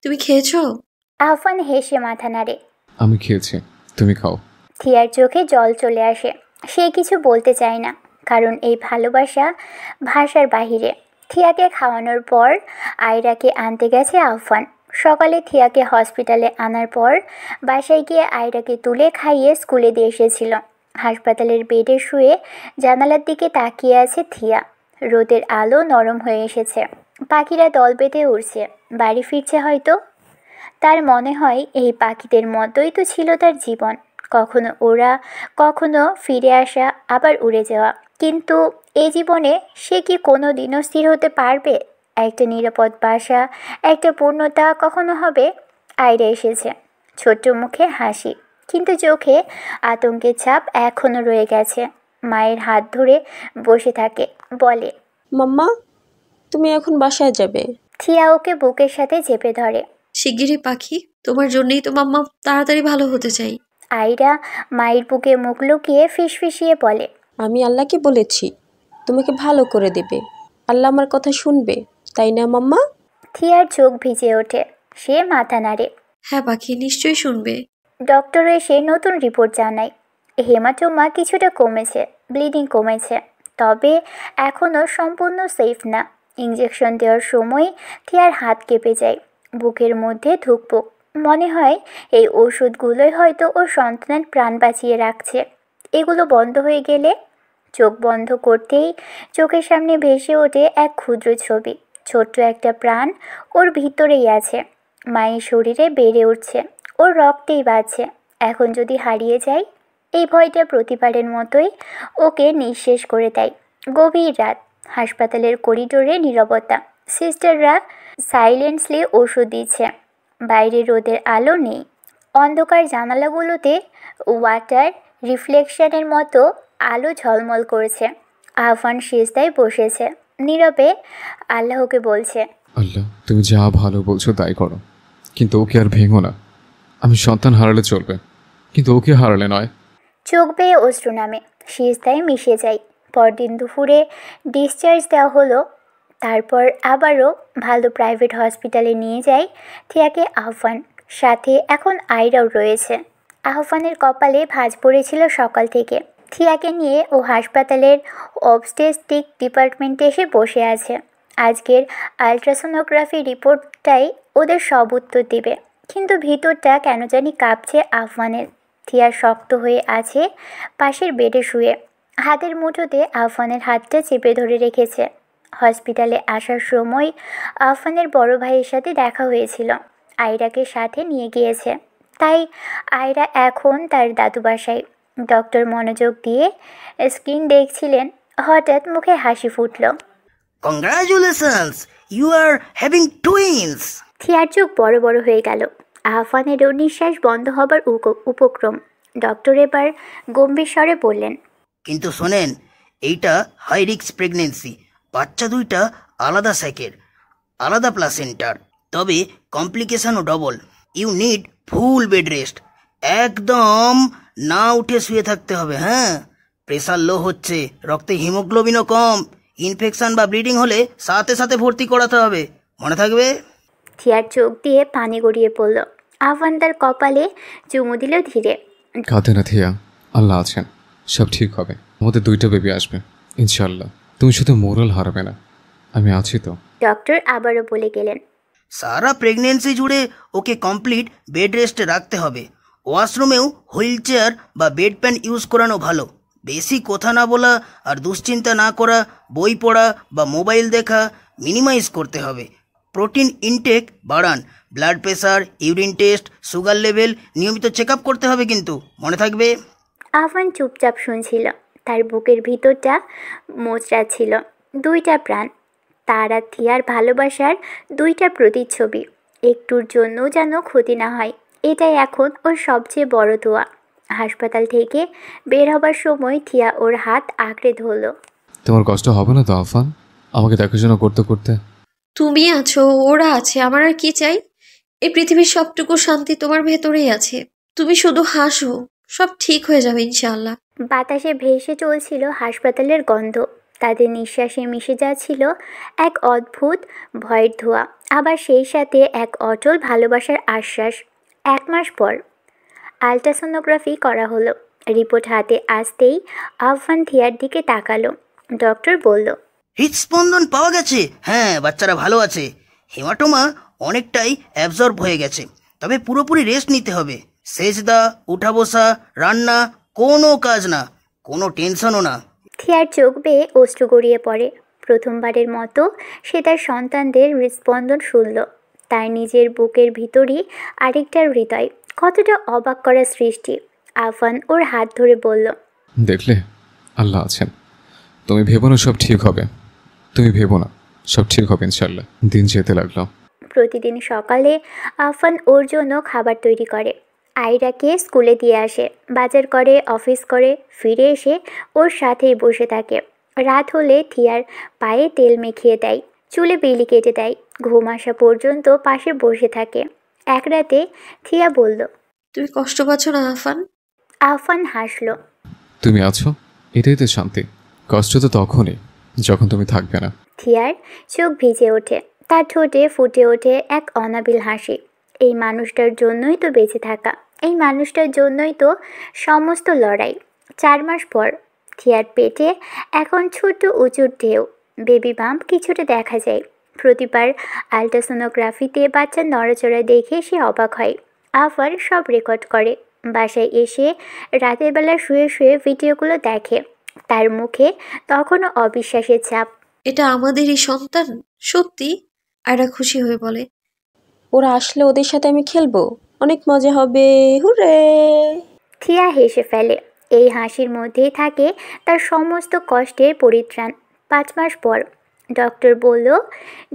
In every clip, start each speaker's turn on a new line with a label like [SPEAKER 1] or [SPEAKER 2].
[SPEAKER 1] তুমি খেয়েছো?
[SPEAKER 2] আহফান হেসে মাথা নাড়ে।
[SPEAKER 3] আমি খেয়েছি, তুমি খাও।
[SPEAKER 2] থিয়ার চোখে জল চলে আসে। সে কিছু বলতে চায় না, কারণ এই ভালোবাসা ভাষার বাহিরে। থিয়াকে খাওয়ানোর পর আয়রাকে আনতে গেছে আহফান। সকালে থিয়াকে হসপিটালে আনার পর বাসায় গিয়ে আয়রাকে তুলে খাইয়ে স্কুলে দিয়ে এসেছিল। হাসপাতালের বেডে শুয়ে জানালার দিকে তাকিয়ে আছে থিয়া। রোদের আলো নরম হয়ে এসেছে, পাখিরা দল বেঁধে উড়ছে, বাড়ি ফিরছে হয়তো। তার মনে হয় এই পাখিদের মতোই তো ছিল তার জীবন, কখনো ওরা, কখনো ফিরে আসা, আবার উড়ে যাওয়া। কিন্তু এই জীবনে সে কি কোনো দিনও স্থির হতে পারবে? একটা নিরাপদ বাসা, একটা পূর্ণতা কখনো হবে? আয়রা এসেছে, ছোট্ট মুখে হাসি, কিন্তু চোখে আতঙ্কের ছাপ এখনও রয়ে গেছে। মায়ের হাত ধরে বসে থাকে, বলে,
[SPEAKER 4] মাম্মা, তুমি এখন বাসায় যাবে?
[SPEAKER 2] থিয়া ওকে বুকের সাথে চেপে ধরে।
[SPEAKER 1] শিগগিরই পাখি, তোমার জন্যই তো মাম্মা তাড়াতাড়ি ভালো হতে চাই।
[SPEAKER 2] আয়রা মায়ের বুকে মুখ লুকিয়ে ফিসফিসিয়ে বলে,
[SPEAKER 4] আমি আল্লাহকে বলেছি তোমাকে ভালো করে দেবে। আল্লাহ আমার কথা শুনবে, তাই না মাম্মা?
[SPEAKER 2] থিয়ার চোখ ভিজে ওঠে, সে মাথা নাড়ে।
[SPEAKER 1] হ্যাঁ পাখি, নিশ্চয়ই শুনবে।
[SPEAKER 2] ডক্টর এসে নতুন রিপোর্ট জানায়, হেমাটোমা কিছুটা কমেছে, ব্লিডিং কমেছে, তবে এখনও সম্পূর্ণ সেফ না। ইঞ্জেকশন দেওয়ার সময় থিয়ার হাত কেঁপে যায়, বুকের মধ্যে ধুকপুক। মনে হয় এই ওষুধগুলোই হয়তো ওর সন্তানের প্রাণ বাঁচিয়ে রাখছে। এগুলো বন্ধ হয়ে গেলে, চোখ বন্ধ করতেই চোখের সামনে ভেসে ওঠে এক ক্ষুদ্র ছবি। ছোট্ট একটা প্রাণ ওর ভিতরেই আছে, মায়ের শরীরে বেড়ে উঠছে, ওর রক্তেই বাজছে। এখন যদি হারিয়ে যায়, এই ভয়টা প্রতিবারের মতোই ওকে নিঃশেষ করে দেয়। গভীর রাত, হাসপাতালের করিডোরে নীরবতা। সিস্টাররা সাইলেন্টলি ওষুধ দিচ্ছে। বাইরে রোদের আলো নেই, অন্ধকার জানালাগুলোতে ওয়াটার রিফ্লেকশনের মতো আলো ঝলমল করছে। আহফান সিজদায় বসেছে, নীরবে আল্লাহকে বলছে,
[SPEAKER 3] আল্লাহ, তুমি যা ভালো বলছো তাই করো, কিন্তু ওকে আর ভেঙো না। আমি সন্তান হারালে চলবে, কিন্তু ওকে হারালে নয়।
[SPEAKER 2] চোখ বেয়ে অশ্রু নামে, সিজদায় মিশে যায়। পরদিন দুপুরে ডিসচার্জ দেওয়া হলো। তারপর আবারও ভালো প্রাইভেট হসপিটালে নিয়ে যায় থিয়াকে আহফান। সাথে এখন আয়রাও রয়েছে। আহফানের কপালে ভাঁজ পড়েছিল সকাল থেকে। থিয়াকে নিয়ে ও হাসপাতালের অবস্টেটিক ডিপার্টমেন্টে এসে বসে আছে। আজকের আলট্রাসোনোগ্রাফি রিপোর্টটাই ওদের সব উত্তর দিবে। কিন্তু ভিতরটা কেন জানি কাঁপছে আহফানের। থিয়া শক্ত হয়ে আছে পাশের বেডে শুয়ে, হাতের মুঠোতে আহফানের হাতটা চেপে ধরে রেখেছে। হসপিটালে আসার সময় আহফানের বড় ভাইয়ের সাথে দেখা হয়েছিল, আয়রাকে সাথে নিয়ে গিয়েছে। তাই আয়রা এখন তার দাদু বাসায়। ডক্টর মনোযোগ দিয়ে স্ক্রিন দেখছিলেন, হঠাৎ মুখে হাসি ফুটল।
[SPEAKER 5] Congratulations, you are having twins.
[SPEAKER 2] থিয়ার চোখ বড় বড় হয়ে গেল। আহফানেরও নিঃশ্বাস বন্ধ হবার উপক্রম। ডক্টর এবার গম্ভীর স্বরে বললেন,
[SPEAKER 5] কিন্তু শোনেন, এইটা হাই রিস্ক প্রেগনেন্সি। বাচ্চা দুইটা আলাদা স্যাকের, আলাদা প্লাসেন্টার, তবে কমপ্লিকেশনও ডবল। You need full bed rest. একদম না উঠে শুয়ে থাকতে হবে। হ্যাঁ, প্রেসার লো হচ্ছে, রক্তে হিমোগ্লোবিনও কম। ইনফেকশন বা ব্লিডিং হলে সাথে সাথে ভর্তি করাতে হবে, মনে থাকবে।
[SPEAKER 2] থিয়ার চোখ দিয়ে পানি গড়িয়ে পড়ল। আহফান তার কপালে চুমু দিল ধীরে।
[SPEAKER 3] কাঁদে না থিয়া, আল্লাহ আছেন, সব ঠিক হবে। আমাদের 2টা বেবি আসবে ইনশাল্লাহ। তুমি শুধু মোরাল হারাবে না, আমি আছি তো।
[SPEAKER 2] ডক্টর আবারও বলে গেলেন,
[SPEAKER 5] সারা প্রেগনেন্সি জুড়ে ওকে কমপ্লিট বেড রেস্টে রাখতে হবে। ওয়াশরুমেও হুইল চেয়ার বা বেড প্যান ইউজ করানো ভালো। বেশি কথা না বলা আর দুশ্চিন্তা না করা, বই পড়া বা মোবাইল দেখা মিনিমাইজ করতে হবে। প্রোটিন ইনটেক বাড়ান। Blood pressure, urine test, sugar level নিয়মিত চেক আপ করতে হবে, কিন্তু মনে থাকবে।
[SPEAKER 2] আহফান চুপচাপ শুনছিল। তার বুকের ভিতরটা মোচড়াচ্ছিল। 2টা প্রাণ, তার আর থিয়ার ভালোবাসার 2টা প্রতিচ্ছবি। একটুর জন্য যেন ক্ষতি না হয়, এটাই এখন ওর সবচেয়ে বড় দোয়া। হাসপাতাল থেকে বের হবার সময় থিয়া ওর হাত আঁকড়ে ধরল।
[SPEAKER 3] তোমার কষ্ট হবে না তো আফান, আমাকে দেখাশোনা করতে করতে?
[SPEAKER 1] তুমি আছো, ওরা আছে, আমার আর কি চাই? এই পৃথিবীর সবটুকু শান্তি তোমার ভেতরেই আছে। তুমি শুধু হাসো, সব ঠিক হয়ে যাবে ইনশাআল্লাহ।
[SPEAKER 2] বাতাসে ভেসে চলছিল হাসপাতালের গন্ধ। তাদের নিঃশ্বাসে মিশে যাচ্ছিল এক অদ্ভুত ভয়ের ধোঁয়া, আবার সেই সাথে এক অটল ভালোবাসার আশ্বাস। 1 মাস পর আলট্রাসোনোগ্রাফি করা হলো। রিপোর্ট হাতে আসতেই আফফান থিয়ার দিকে তাকালো। ডক্টর বলল,
[SPEAKER 5] হৃদস্পন্দন পাওয়া গেছে। হ্যাঁ, বাচ্চারা ভালো আছে। হেমাটোমা অনেকটাই অ্যাবজর্ব হয়ে গেছে, তবে পুরোপুরি রেস্ট নিতে হবে। সেজদা, উঠা বসা, রান্না কোনো কাজ না, কোনো টেনশনও না।
[SPEAKER 2] থিয়ার চোখ বেয়ে অশ্রু গড়িয়ে পড়ে। প্রথমবারের মতো সে তার সন্তানদের হৃদস্পন্দন শুনল। তার নিজের বুকের ভিতরই আরেকটা হৃদয়। কতটা অবাক করা সৃষ্টি। আফান ওর হাত ধরে বলল,
[SPEAKER 3] দেখলে, আল্লাহ আছেন। তুমি ভেবো না সব ঠিক হবে, তুমি ভেবো না, সব ঠিক হবে ইনশাল্লাহ। দিন যেতে লাগলো।
[SPEAKER 2] প্রতিদিন সকালে আফান ওর জন্য খাবার তৈরি করে, আয়রাকে স্কুলে দিয়ে আসে, বাজার করে, অফিস করে, ফিরে এসে ওর সাথেই বসে থাকে। রাত হলে থিয়ার পায়ে তেল মেখিয়ে দেয়, চুলে বিলি কেটে দেয়, ঘুম আসা পর্যন্ত পাশে বসে থাকে। এক রাতে থিয়া বলল,
[SPEAKER 1] তুমি কষ্ট পাচ্ছ না আফান?
[SPEAKER 2] আফান হাসল।
[SPEAKER 3] তুমি আছো, এটাই তো শান্তি। কষ্ট তো তখনই যখন তুমি থাকবে না।
[SPEAKER 2] থিয়ার চোখ ভিজে ওঠে, তার ঠোঁটে ফুটে ওঠে এক অনাবিল হাসি। এই মানুষটার জন্যই তো বেঁচে থাকা, এই মানুষটার জন্যই তো সমস্ত লড়াই। 4 মাস পর থিয়ার পেটে এখন ছোট্ট উঁচুর ঢেউ, বেবি বাম্প কিছুটা দেখা যায়। প্রতিবার আলট্রাসোনোগ্রাফিতে বাচ্চার নড়াচড়া দেখে সে অবাক হয়। আফার সব রেকর্ড করে, বাসায় এসে রাতের বেলা শুয়ে শুয়ে ভিডিওগুলো দেখে। তার মুখে তখনও অবিশ্বাসের ছাপ।
[SPEAKER 1] এটা আমাদেরই সন্তান? সত্যি? আয়রা খুশি হয়ে বলে।
[SPEAKER 4] ওরা আসলে ওদের সাথে আমি খেলবো, অনেক মজা হবে, হুরে।
[SPEAKER 2] থিয়া হেসে ফেলে। এই হাসির মধ্যেই থাকে তার সমস্ত কষ্টের পরিত্রাণ। 5 মাস পর ডক্টর বলল,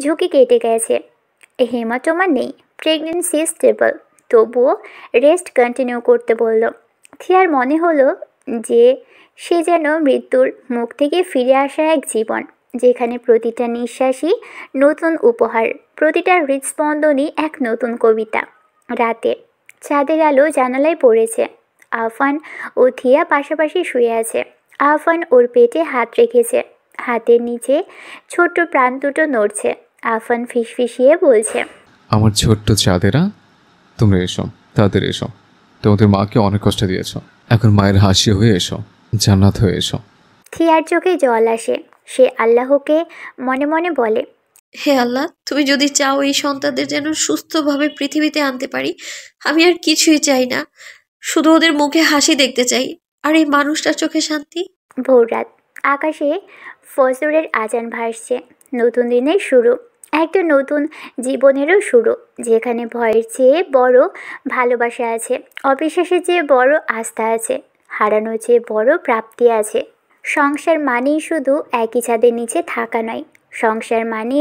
[SPEAKER 2] ঝুঁকি কেটে গেছে, হেমাটোমা নেই, প্রেগনেন্সি স্টেবল, তবুও রেস্ট কন্টিনিউ করতে বলল। থিয়ার মনে হলো যে সে যেন মৃত্যুর মুখ থেকে ফিরে আসা এক জীবন, যেখানে প্রতিটা নিঃশ্বাসই নতুন উপহার, প্রতিটা হৃদস্পন্দনই এক নতুন কবিতা। রাতে চাঁদের আলো জানালায় পড়েছে। আফান ও থিয়া পাশাপাশি শুয়ে আছে। আফান ওর পেটে হাত রেখেছে, হাতের নিচে ছোট্ট প্রাণ দুটো নড়ছে। আফান ফিসফিসিয়ে বলছে,
[SPEAKER 3] আমার ছোট্ট চাঁদেরা, তোমরা এসো, তাদের এসো। তোমাদের মাকে অনেক কষ্ট দিয়েছ, এখন মায়ের হাসি হয়ে এসো, জান্নাত হয়ে এসো।
[SPEAKER 2] থিয়ার চোখে জল আসে। সে আল্লাহকে মনে মনে বলে,
[SPEAKER 1] হে আল্লাহ, তুমি যদি চাও এই সন্তানদের যেন সুস্থভাবে পৃথিবীতে আনতে পারি, আমি আর কিছুই চাই না, শুধু ওদের মুখে হাসি দেখতে চাই, আর এই মানুষটার চোখে শান্তি।
[SPEAKER 2] ভোররাত, আকাশে ফজরের আজান ভাসছে। নতুন দিনের শুরু, একটা নতুন জীবনেরও শুরু, যেখানে ভয়ের চেয়ে বড় ভালোবাসা আছে, অবিশ্বাসের চেয়ে বড় আস্থা আছে, হারানোর চেয়ে বড় প্রাপ্তি আছে। সংসার মানেই শুধু একই ছাদের নিচে থাকা নয়, সংসার মানে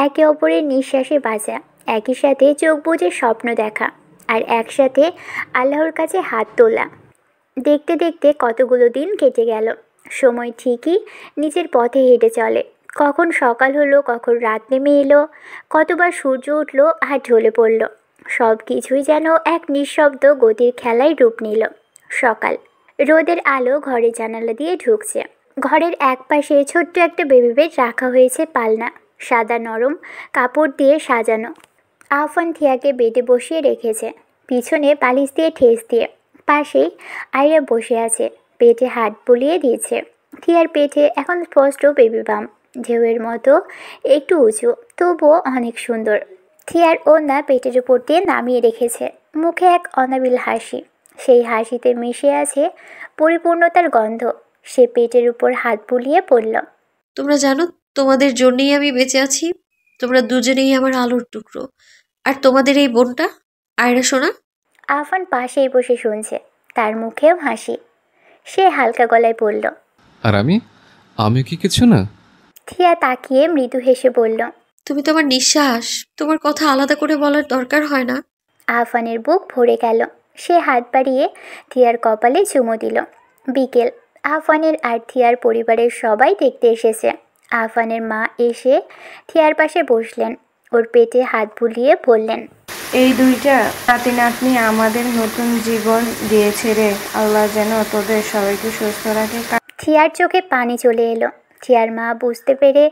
[SPEAKER 2] একে অপরের নিঃশ্বাসে বাঁচা, একই সাথে চোখ বুজে স্বপ্ন দেখা, আর একসাথে আল্লাহর কাছে হাত তোলা। দেখতে দেখতে কতগুলো দিন কেটে গেল। সময় ঠিকই নিজের পথে হেঁটে চলে। কখন সকাল হলো, কখন রাত নেমে এলো, কতবার সূর্য উঠলো আর ঢলে পড়ল। সব কিছুই যেন এক নিঃশব্দ গতির খেলায় রূপ নিল। সকাল, রোদের আলো ঘরের জানালা দিয়ে ঢুকছে। ঘরের এক পাশে ছোট্ট একটা বেবি বেড রাখা হয়েছে পালনা, সাদা নরম কাপড় দিয়ে সাজানো। আফান থিয়াকে বেডে বসিয়ে রেখেছে, পিছনে বালিশ দিয়ে ঠেস দিয়ে। পাশেই আয়রা বসে আছে, পেটে হাত বুলিয়ে দিয়েছে। থিয়ার পেটে এখন স্পষ্ট বেবি বাম, ঢেউয়ের মতো একটু উঁচু, তবুও অনেক সুন্দর। থিয়ার ওড়না পেটের উপর দিয়ে নামিয়ে রেখেছে, মুখে এক অনাবিল হাসি। সেই হাসিতে মিশে আছে পরিপূর্ণতার গন্ধ। সে পেটের উপর হাত বুলিয়ে পড়ল,
[SPEAKER 1] তোমরা জানো, তোমাদের জন্যই আমি বেঁচে আছি। তোমরা দুজনেই আমার আলোর টুকরো। আর তোমাদের এই বোনটা, আয়রা সোনা।
[SPEAKER 2] আফান পাশেই বসে শুনছে, তার মুখেও হাসি। সে হালকা গলায় বলল,
[SPEAKER 3] আর আমি কি কিছু না?
[SPEAKER 2] থিয়া তাকিয়ে মৃদু হেসে বলল,
[SPEAKER 1] তুমি তো আমার নিঃশ্বাস, তোমার কথা আলাদা করে বলার দরকার হয় না।
[SPEAKER 2] আফানের বুক ভরে গেল। সে হাত বাড়িয়ে থিয়ার কপালে চুমু দিল। বিকেল, আফানের আর থিয়ার পরিবারের সবাই দেখতে এসেছে। আফানের মা এসে থিয়ার পাশে বসলেন, ওর পেটে হাত বুলিয়ে বললেন,
[SPEAKER 6] এই দুইটা নাতি নাতনি আমাদের নতুন জীবন দিয়েছে রে। আল্লাহ যেন তোদের সবাইকে সুস্থ রাখে।
[SPEAKER 2] থিয়ার চোখে পানি চলে এলো। থিয়ার মা বুঝতে পেরে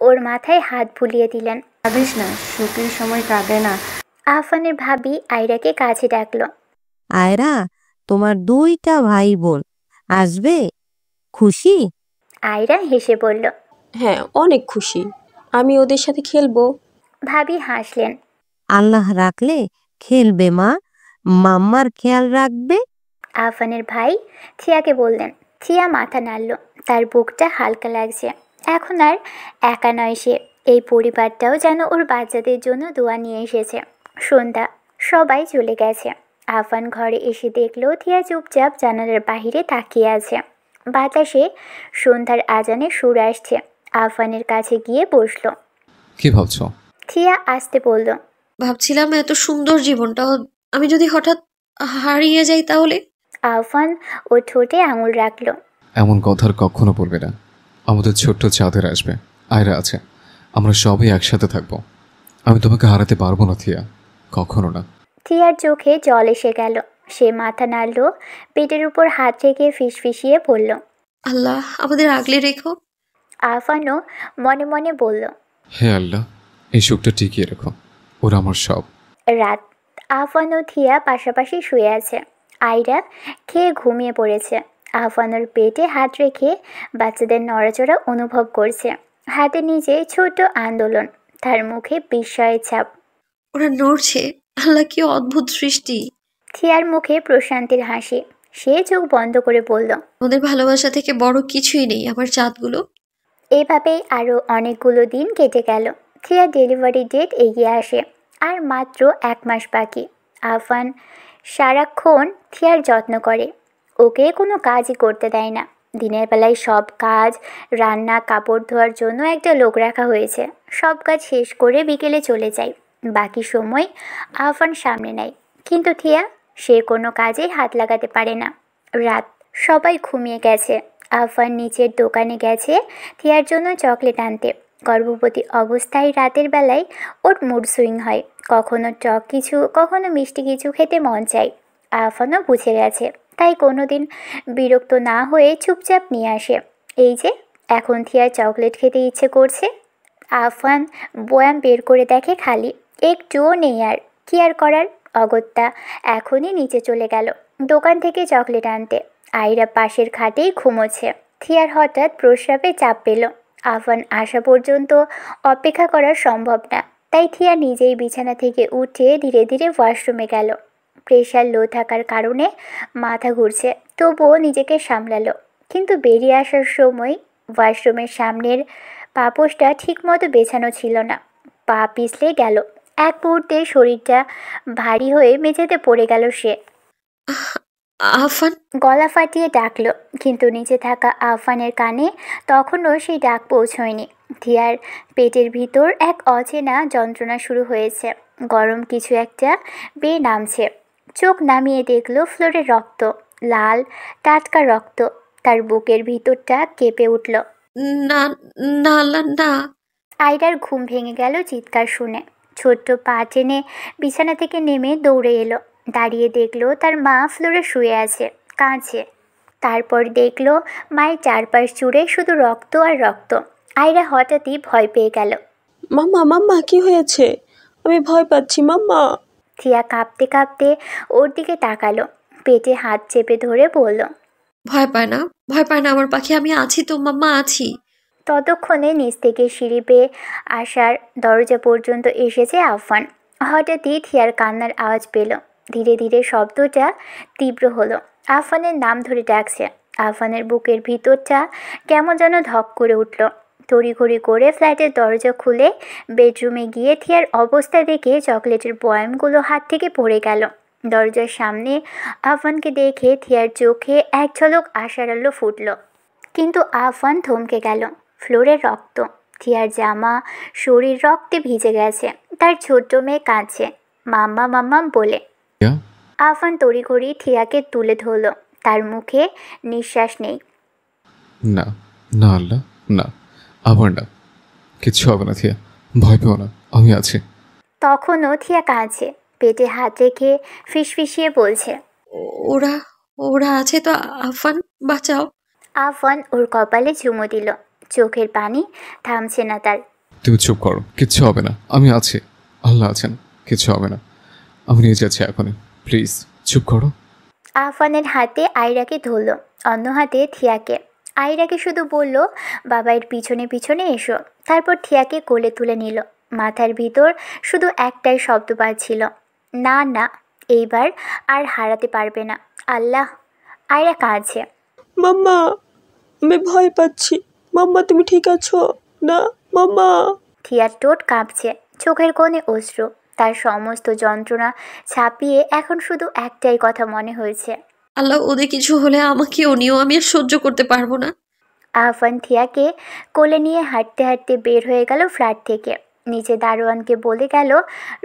[SPEAKER 2] ওর মাথায় হাত বুলিয়ে দিলেন।
[SPEAKER 6] কাঁদিস না, সুখের সময় কাঁদে না।
[SPEAKER 2] আফানের ভাবি আয়রাকে কাছে ডাকলো।
[SPEAKER 7] আয়রা, তোমার 2টা ভাই বোন আসবে, খুশি?
[SPEAKER 2] আয়রা হেসে বলল।
[SPEAKER 4] হ্যাঁ, অনেক খুশি। আমি ওদের সাথে খেলবো।
[SPEAKER 2] ভাবি হাসলেন।
[SPEAKER 7] আল্লাহ রাখলে খেলবে মা, মাম্মার খেয়াল রাখবে।
[SPEAKER 2] আফানের ভাই থিয়াকে বললেন। থিয়া মাথা নাড়ল, তার বুকটা হালকা লাগছে। এখন আর একা নয় সে, এই পরিবারটাও যেন ওর বাচ্চাদের জন্য দোয়া নিয়ে এসেছে। সন্ধ্যা, সবাই চলে গেছে। আফান ঘরে এসে দেখলো থিয়া চুপচাপ জানালার বাহিরে তাকিয়ে আছে। বাতাসে সন্ধ্যার আজানে সুর আসছে। আফানের কাছে গিয়ে বসলো।
[SPEAKER 3] কি ভাবছো?
[SPEAKER 2] থিয়া আসতে বলল।
[SPEAKER 1] ভাবছিলাম এত সুন্দর জীবনটাও আমি যদি হঠাৎ হারিয়ে যাই তাহলে।
[SPEAKER 2] আফান ও ঠোঁটে আঙুল রাখলো।
[SPEAKER 3] এমন কথা আর কখনো বলবে না। আমাদের ছোট্ট চাঁদের আসবে, আয়রা আছে, আমরা সবাই একসাথে থাকবো। আমি তোমাকে হারাতে পারবো না থিয়া, কখনো না।
[SPEAKER 2] থিয়ার চোখে জল এসে গেল। সে মাথা নাড়ল, পেটের উপর হাত রেখে ফিসফিসিয়ে বলল।
[SPEAKER 1] আল্লাহ আমাদের আগলে রেখো।
[SPEAKER 2] আফানও মনে মনে বলল।
[SPEAKER 3] হে আল্লাহ, এই সুখটা টিকিয়ে রেখো, ওরা আমার সব।
[SPEAKER 2] রাত। আফান ও থিয়া পাশাপাশি শুয়ে আছে। আয়রা খেয়ে ঘুমিয়ে পড়েছে। আফানোর পেটে হাত রেখে বাচ্চাদের নড়াচড়া অনুভব করছে। হাতে নিজে ছোট আন্দোলন, তার মুখে বিস্ময়ের ছাপ।
[SPEAKER 1] ওরা নড়ছে, আল্লাহ কি অদ্ভুত সৃষ্টি।
[SPEAKER 2] থিয়ার মুখে প্রশান্তির হাসি। সে চোখ বন্ধ করে বলল।
[SPEAKER 1] ওদের ভালোবাসা থেকে বড় কিছুই নেই আমার চাঁদগুলো।
[SPEAKER 2] এভাবেই আরও অনেকগুলো দিন কেটে গেল। থিয়ার ডেলিভারি ডেট এগিয়ে আসে, আর মাত্র 1 মাস বাকি। আফান সারাক্ষণ থিয়ার যত্ন করে, ওকে কোনো কাজই করতে দেয় না। দিনের বেলায় সব কাজ, রান্না, কাপড় ধোয়ার জন্য একটা লোক রাখা হয়েছে। সব কাজ শেষ করে বিকেলে চলে যায়, বাকি সময় আফান সামনে নেয়। কিন্তু থিয়া, সে কোনো কাজেই হাত লাগাতে পারে না। রাত, সবাই ঘুমিয়ে গেছে। আফান নিচের দোকানে গেছে থিয়ার জন্য চকলেট আনতে। গর্ভবতী অবস্থায় রাতের বেলায় ওর মুড সুইং হয়, কখনো টক কিছু, কখনো মিষ্টি কিছু খেতে মন চায়। আফানও বুঝে গেছে, তাই কোনো দিন বিরক্ত না হয়ে চুপচাপ নিয়ে আসে। এই যে এখন থিয়ার চকলেট খেতে ইচ্ছে করছে। আফান বয়াম বের করে দেখে খালি, একটুও নেই। আর কি আর করার, অগত্যা এখনই নিচে চলে গেল দোকান থেকে চকলেট আনতে। আয়রা পাশের খাটেই ঘুমোচ্ছে। থিয়ার হঠাৎ প্রস্রাবে চাপ পেল। আফান আসা পর্যন্ত অপেক্ষা করা সম্ভব না, তাই থিয়া নিজেই বিছানা থেকে উঠে ধীরে ধীরে ওয়াশরুমে গেল। প্রেশার লো থাকার কারণে মাথা ঘুরছে, তবুও নিজেকে সামলালো। কিন্তু বেরিয়ে আসার সময় ওয়াশরুমের সামনের পাপোশটা ঠিকমতো বেছানো ছিল না। পা পিছলে গেল। এক মুহূর্তে শরীরটা ভারী হয়ে মেঝেতে পড়ে গেল সে।
[SPEAKER 1] আফান।
[SPEAKER 2] গলা ফাটিয়ে ডাকলো, কিন্তু নিচে থাকা আফানের কানে তখনও সেই ডাক পৌঁছয়নি। থিয়ার পেটের ভিতর এক অচেনা যন্ত্রণা শুরু হয়েছে। গরম কিছু একটা বেয়ে নামছে। চোখ নামিয়ে দেখলো ফ্লোরে রক্ত, লাল টাটকা রক্ত। তার বুকের ভিতরটা কেঁপে উঠল।
[SPEAKER 1] না না আল্লাহ না।
[SPEAKER 2] আয়রার ঘুম ভেঙে গেল চিৎকার শুনে। ছোট্ট পা টেনে বিছানা থেকে নেমে দৌড়ে এলো। দাঁড়িয়ে দেখলো তার মা ফ্লোরে শুয়ে আছে, কাঁদছে। তারপর দেখলো মায়ের চারপাশ জুড়ে শুধু রক্ত আর রক্ত। আয়রা হঠাৎই ভয় পেয়ে গেল।
[SPEAKER 4] মাম্মা, মাম্মা, কি হয়েছে? আমি ভয় পাচ্ছি মাম্মা।
[SPEAKER 2] থিয়া কাঁপতে কাঁপতে ওর দিকে তাকালো, পেটে হাত চেপে ধরে বলল।
[SPEAKER 1] ভয় পায় না, ভয় পায় না আমার পাখি, আমি আছি তো মাম্মা, আছি।
[SPEAKER 2] ততক্ষণে নিচ থেকে সিঁড়ি পেয়ে আসার দরজা পর্যন্ত এসেছে আফান। হঠাৎই থিয়ার কান্নার আওয়াজ পেল। ধীরে ধীরে শব্দটা তীব্র হলো। আফানের নাম ধরে ডাকছে। আফানের বুকের ভিতরটা কেমন যেন ধপ করে উঠল। তড়িঘড়ি করে ফ্ল্যাটের দরজা খুলে বেডরুমে গিয়ে থিয়ার অবস্থা দেখে চকলেটের বয়ামগুলো হাত থেকে পড়ে গেল। দরজার সামনে আফানকে দেখে থিয়ার চোখে এক ঝলক আশার আলো ফুটল। কিন্তু আফান থমকে গেল। ফ্লোরে রক্ত, থিয়ার জামা, শরীর রক্তে ভিজে গেছে। তার ছোট্ট মেয়ে কাঁদছে মাম্মা মাম্মা বলে। আফান তড়িঘড়ি থিয়াকে তুলে ধরল। তার মুখে নিঃশ্বাস নেই।
[SPEAKER 3] না না আল্লাহ, না, আবার না, কিচ্ছু হবে না থিয়া, ভয় পেও না, আমি আছি।
[SPEAKER 2] তখনও থিয়া কাঁদছে, পেটে হাত রেখে ফিসফিসিয়ে বলছে।
[SPEAKER 1] ওরা ওরা আছে তো আফান, বাঁচাও।
[SPEAKER 2] আফান ওর কপালে চুমু দিল। চোখের পানি থামছে না তার।
[SPEAKER 3] তুমি চুপ করো, কিচ্ছু হবে না, আমি আছি, আল্লাহ আছেন, কিচ্ছু হবে না, আমি নিয়ে যাচ্ছি এখনই, প্লিজ চুপ করো।
[SPEAKER 2] আফানের হাতে আয়রাকে ধরল, অন্য হাতে থিয়াকে। আয়রাকে শুধু বলল, বাবাইয়ের পিছনে পিছনে এসো। তারপর থিয়াকে কোলে তুলে নিল। মাথার ভিতর শুধু একটাই শব্দ পাচ্ছিল, না না, এইবার আর হারাতে পারবে না আল্লাহ। আয়রা কাঁদছে।
[SPEAKER 4] মাম্মা, আমি ভয় পাচ্ছি। মাম্মা, তুমি ঠিক আছো না মাম্মা?
[SPEAKER 2] থিয়ার ঠোঁট কাঁপছে, চোখের কোণে অশ্রু। তার সমস্ত যন্ত্রণা ছাপিয়ে এখন শুধু একটাই কথা মনে হয়েছে,
[SPEAKER 1] আল্লাহ, ওদের কিছু হলে আমাকেও নিও, আমি আর সহ্য করতে পারবো না।
[SPEAKER 2] আহফান থিয়াকে কোলে নিয়ে হাঁটতে হাঁটতে বের হয়ে গেল ফ্ল্যাট থেকে। নিচে দারোয়ানকে বলে গেল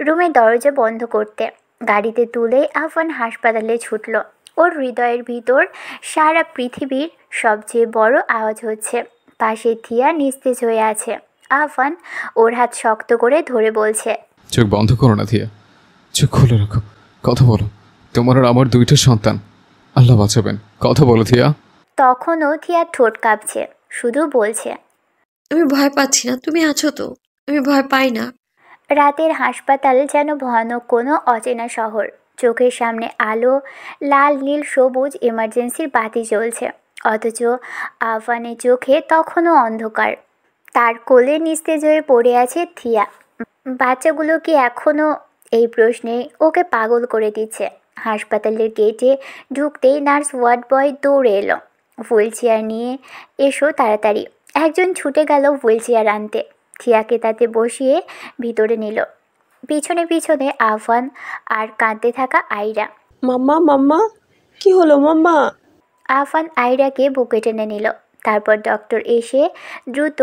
[SPEAKER 2] রুমের দরজা বন্ধ করতে। গাড়িতে তুলে আহফান হাসপাতালে ছুটল। ওর হৃদয়ের ভিতর সারা পৃথিবীর সবচেয়ে বড় আওয়াজ হচ্ছে। পাশে থিয়া নিস্তেজ হয়ে আছে। আহফান ওর হাত শক্ত করে ধরে বলছে,
[SPEAKER 3] চোখ বন্ধ করো না থিয়া, চোখ খুলে রাখো, কথা বলো, তোমার আর আমার দুইটা সন্তান, আল্লাহ বাঁচাবেন, কথা বলো থিয়া।
[SPEAKER 2] তখনও থিয়ার ঠোঁট কাঁপছে, শুধু বলছে,
[SPEAKER 1] আমি ভয় পাচ্ছি না, তুমি আছো তো, আমি ভয় পাই না।
[SPEAKER 2] রাতের হাসপাতাল যেন ভয়ানক কোনো অচেনা শহর। চোখের সামনে আলো, লাল নীল সবুজ এমার্জেন্সির বাতি জ্বলছে, অথচ আহফানের চোখে তখনও অন্ধকার। তার কোলে নিস্তেজ হয়ে পড়ে আছে থিয়া। বাচ্চাগুলো কি এখনও? এই প্রশ্নে ওকে পাগল করে দিচ্ছে। হাসপাতালের গেটে ঢুকতেই নার্স ওয়ার্ড বয় দৌড়ে এলো, হুইল চেয়ার নিয়ে এসো তাড়াতাড়ি। একজন ছুটে গেল হুইল চেয়ার আনতে, থিয়াকে তাতে বসিয়ে ভিতরে নিল। পিছনে পিছনে আহফান আর কাঁদতে থাকা আয়রা।
[SPEAKER 4] মাম্মা, মাম্মা, কি হলো মাম্মা?
[SPEAKER 2] আহফান আয়রাকে বুকে টেনে নিল। তারপর ডক্টর এসে দ্রুত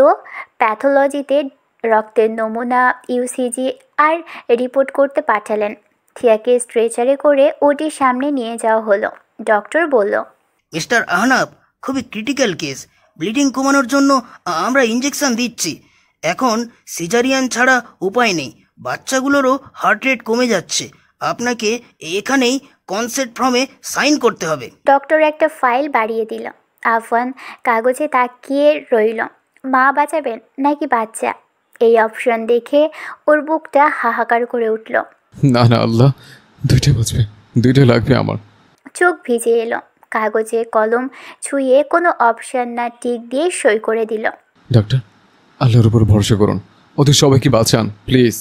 [SPEAKER 2] প্যাথোলজিতে রক্তের নমুনা, ইউসিজি আর রিপোর্ট করতে পাঠালেন। থিয়াকে স্ট্রেচারে করে ওটির সামনে নিয়ে যাওয়া হলো। ডক্টর বলল,
[SPEAKER 5] মিস্টার আহনাব, খুবই ক্রিটিক্যাল কেস। ব্লিডিং কমানোর জন্য আমরা ইঞ্জেকশন দিচ্ছি। এখন সিজারিয়ান ছাড়া উপায় নেই। বাচ্চাগুলোরও হার্ট রেট কমে যাচ্ছে। আপনাকে এখানেই কনসেন্ট ফর্মে সাইন করতে হবে।
[SPEAKER 2] ডক্টর একটা ফাইল বাড়িয়ে দিল। আহফান কাগজে তাকিয়ে রইল। মা বাঁচাবেন নাকি বাচ্চা, এই অপশন দেখে ওর বুকটা হাহাকার করে উঠল।
[SPEAKER 3] না না আল্লাহ, দুইটা বাঁচবে, দুইটা লাগবে আমার।
[SPEAKER 2] চোখ ভিজে এলো। কাগজে কলম ছুঁয়ে কোনো অপশন না টিক দিয়ে সই করে দিল।
[SPEAKER 3] ডাক্তার, আল্লাহর উপর ভরসা করুন, ওদের সবাইকে বাঁচান প্লিজ।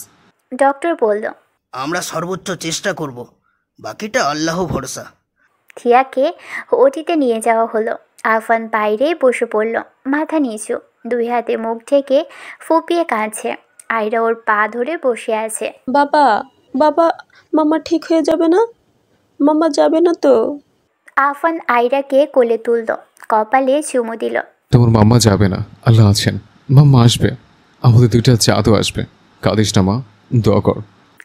[SPEAKER 2] ডক্টর বলল,
[SPEAKER 5] আমরা সর্বোচ্চ চেষ্টা করব, বাকিটা আল্লাহ ভরসা।
[SPEAKER 2] থিয়াকে ওটিতে নিয়ে যাওয়া হলো। আহফান বাইরে বসে পড়ল, মাথা নিচু, দুই হাতে মুখ ঢেকে ফুপিয়ে কাঁদছে। আয়রা ওর পা ধরে বসে আছে।
[SPEAKER 4] বাবা, বাবা, মাম্মা ঠিক হয়ে যাবে না? মাম্মা যাবে না তো?
[SPEAKER 2] আহফান আয়রাকে কোলে তুলল, কপালে চুমু দিল।
[SPEAKER 3] তোমার মাম্মা যাবে না, আল্লাহ আছেন, মাম্মা আসবে, আমাদের দুইটা চাঁদও আসবে, কাঁদিস না মা, দোয়া কর।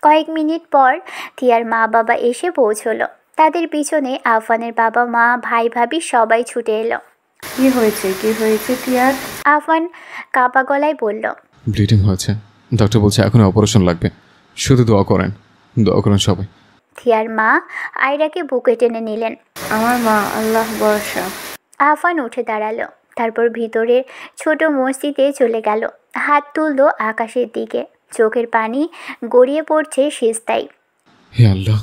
[SPEAKER 2] কয়েক মিনিট পর থিয়ার মা বাবা এসে পৌঁছলো। তাদের পিছনে আহফানের বাবা মা ভাই ভাবি সবাই ছুটে এলো।
[SPEAKER 6] কি হয়েছে টিয়ার?
[SPEAKER 2] আহফান কাঁপা গলায় বলল,
[SPEAKER 3] ব্লিডিং হয়েছে, ডক্টর বলছে এখন অপারেশন লাগবে, শুধু দোয়া করেন, দোয়া করেন সবাই।
[SPEAKER 2] থিয়ার মা আয়রাকে বুকে টেনে নিলেন।
[SPEAKER 6] আমার মা, আল্লাহ ভরসা।
[SPEAKER 2] আহফান উঠে দাঁড়ালো, তারপর ভিতরে ছোট মসজিদে চলে গেল। হাত তুলল আকাশের দিকে, চোখের পানি গড়িয়ে পড়ছে সিজদায়।
[SPEAKER 3] হে আল্লাহ,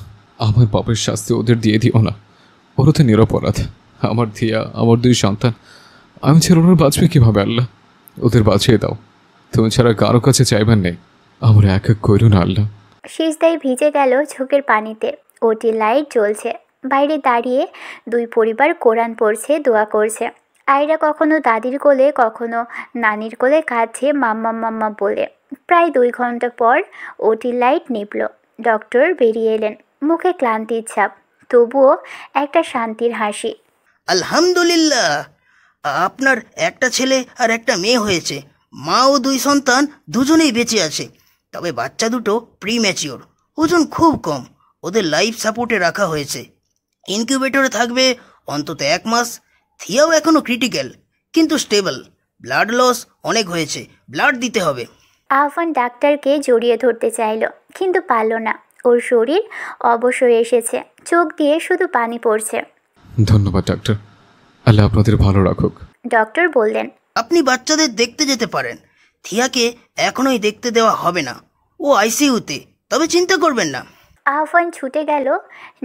[SPEAKER 3] আমার বাবার শাস্তি ওদের দিয়ে দিও না, ওরা তো নিরপরাধ, আমার থিয়া, আমার দুই সন্তান, আমি ছাড়া ওরা বাঁচবে কীভাবে আল্লাহ, ওদের বাঁচিয়ে দাও, তুমি ছাড়া কারো কাছে চাইবার নেই, আমার এক এক করো না আল্লাহ।
[SPEAKER 2] সিজদায় ভিজে গেল চোখের পানিতে। ওটি লাইট জ্বলছে, বাইরে দাঁড়িয়ে দুই পরিবার কোরআন পড়ছে, দোয়া করছে। আয়রা কখনো দাদির কোলে, কখনো নানির কোলে কাঁদছে মাম্মা মাম্মা বলে। প্রায় 2 ঘন্টা পর ওটির লাইট নিভল। ডক্টর বেরিয়ে এলেন, মুখে ক্লান্তির ছাপ, তবুও একটা শান্তির হাসি।
[SPEAKER 5] আলহামদুলিল্লাহ, আপনার একটা ছেলে আর একটা মেয়ে হয়েছে। মা ও 2 সন্তান দুজনেই বেঁচে আছে। তবে বাচ্চা দুটো প্রিম্যাচিওর, ওজন খুব কম। ওদের লাইফ সাপোর্টে রাখা হয়েছে। ইনকিউবেটরে থাকবে অন্তত 1 মাস। থিয়াও এখনও ক্রিটিক্যাল কিন্তু স্টেবল। ব্লাড লস অনেক হয়েছে, ব্লাড দিতে হবে।
[SPEAKER 2] আহফান ডাক্তারকে জড়িয়ে ধরতে চাইল, কিন্তু পারল না। ওর শরীর অবশ হয়ে এসেছে, চোখ দিয়ে শুধু পানি পড়ছে।
[SPEAKER 3] ধন্যবাদ ডাক্তার, আল্লাহ আপনাদের ভালো রাখুক।
[SPEAKER 2] ডক্টর বললেন,
[SPEAKER 5] আপনি বাচ্চাদের দেখতে যেতে পারেন। থিয়াকে এখনোই দেখতে দেওয়া হবে না, ও আইসিইউতে। তবে চিন্তা করবেন না।
[SPEAKER 2] আহ্বান ছুটে গেল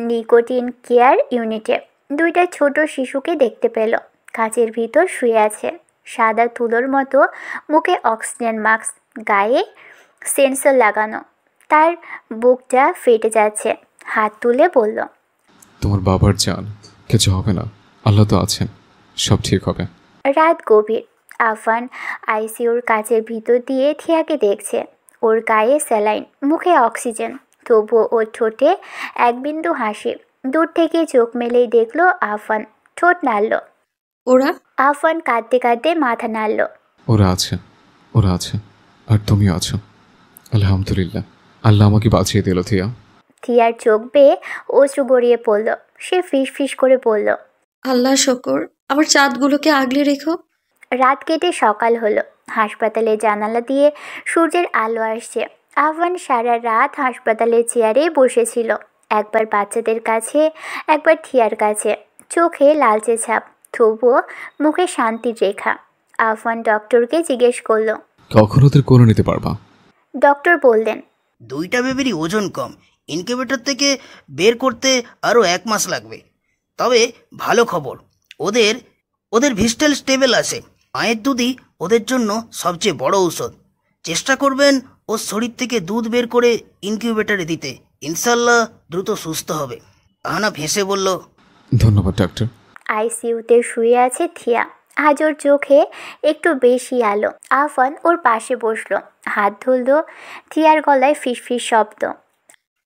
[SPEAKER 2] নিকোটিন কেয়ার ইউনিটে। দুইটা ছোট শিশুকে দেখতে পেল। কাচের ভিতর শুয়ে আছে, সাদা তুলোর মতো, মুখে অক্সিজেন মাস্ক, গায়ে সেন্সর লাগানো। তার বুকটা ফেটে যাচ্ছে। হাত তুলে বলল,
[SPEAKER 3] তোমার বাবার জান, কিছু হবে না, আল্লাহ তো আছেন, সব ঠিক হবে।
[SPEAKER 2] রাত গভীর। আফান আইসিইউর কাচের ভিতর দিয়ে থিয়াকে দেখছে। ওর গায়ে স্যালাইন, মুখে অক্সিজেন, তবুও ওর ঠোঁটে এক বিন্দু হাসি। দূর থেকে চোখ মেলেই দেখলো আফান, ঠোঁট নাড়ল।
[SPEAKER 1] ওরা
[SPEAKER 2] আফান কাঁদতে কাঁদতে মাথা নাড়ল।
[SPEAKER 3] ওরা আছে, ওরা আছে, আর তুমিও আছো। আলহামদুলিল্লাহ, আল্লাহ আমাকে বাঁচিয়ে দিল থিয়া।
[SPEAKER 2] থিয়ার চোখ বেয়ে অশ্রু গড়িয়ে পড়ল। সে ফিস ফিস করে পড়ল,
[SPEAKER 1] আল্লাহ শকর, আমার চাঁদগুলোকে আগলে রেখো।
[SPEAKER 2] রাত কেটে সকাল হলো। হাসপাতালের জানালা দিয়ে সূর্যের আলো আসছে। আফান সারা রাত হাসপাতালের চেয়ারে বসেছিল, একবার বাচ্চাদের কাছে, একবার থিয়ার কাছে। চোখে লালচে ছাপ, তবুও মুখে শান্তির রেখা। আফান ডক্টরকে জিজ্ঞেস করলো,
[SPEAKER 3] কখন ওদের করে নিতে পারবা?
[SPEAKER 2] ডক্টর বললেন,
[SPEAKER 5] দুইটা বেবিরই ওজন কম, ইনকিউবেটর থেকে বের করতে আরও 1 মাস লাগবে। তবে ভালো খবর, ওদের ওদের ভিস্টাল স্টেবল আছে। মায়ের দুধই ওদের জন্য সবচেয়ে বড় ঔষধ। চেষ্টা করবেন ওর শরীর থেকে দুধ বের করে ইনকিউবেটরে দিতে। ইনশাল্লাহ দ্রুত সুস্থ হবে। আহনাফ হেসে বলল,
[SPEAKER 3] ধন্যবাদ ডাক্তার।
[SPEAKER 2] আইসিইউতে শুয়ে আছে থিয়া। আজ ওর চোখে একটু বেশি আলো। আফান ওর পাশে বসলো, হাত ধরল। থিয়ার গলায় ফিসফিস শব্দ।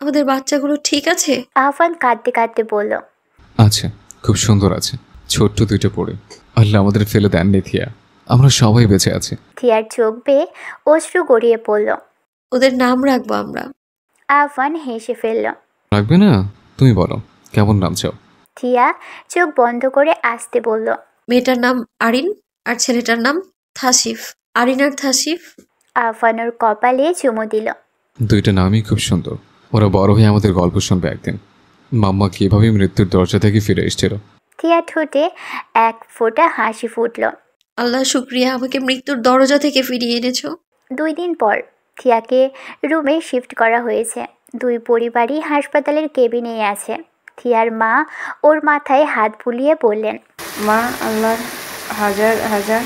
[SPEAKER 1] আমাদের বাচ্চাগুলো ঠিক আছে?
[SPEAKER 2] আফান কাঁদতে কাঁদতে বলল,
[SPEAKER 3] আছে, খুব সুন্দর আছে, ছোট্ট দুইটা পড়ে। আল্লাহ আমাদের ফেলে দেননি থিয়া, আমরা সবাই বেঁচে আছি।
[SPEAKER 2] থিয়ার চোখ বেয়ে অশ্রু গড়িয়ে পড়ল।
[SPEAKER 1] ওদের নাম রাখবো আমরা।
[SPEAKER 2] আফান হেসে ফেলল।
[SPEAKER 3] রাখবে না? তুমি বলো, কেমন নাম চাও?
[SPEAKER 2] থিয়া চোখ বন্ধ করে আসতে বলল,
[SPEAKER 1] মেয়েটার নাম আরিন আর ছেলেটার নাম থাসিফ। আরিন আর থাসিফ।
[SPEAKER 2] আফান ওর কপালে চুমু দিল।
[SPEAKER 3] দুইটা নামই খুব সুন্দর। ওরা বড় হয়ে আমাদের গল্প শুনবে একদিন। মাম্মা কিভাবে মৃত্যুর দরজা থেকে ফিরে এসেছিল।
[SPEAKER 2] থিয়া ঠোঁটে এক ফোঁটা হাসি ফুটল।
[SPEAKER 1] আল্লাহ শুক্রিয়া, আমাকে মৃত্যুর দরজা থেকে ফিরিয়ে এনেছো।
[SPEAKER 2] 2 দিন পর থিয়াকে রুমে শিফট করা হয়েছে। দুই পরিবারই হাসপাতালের কেবিনেই আছে। থিয়ার মা ওর মাথায় হাত বুলিয়ে বললেন,
[SPEAKER 6] মা, আল্লাহর হাজার হাজার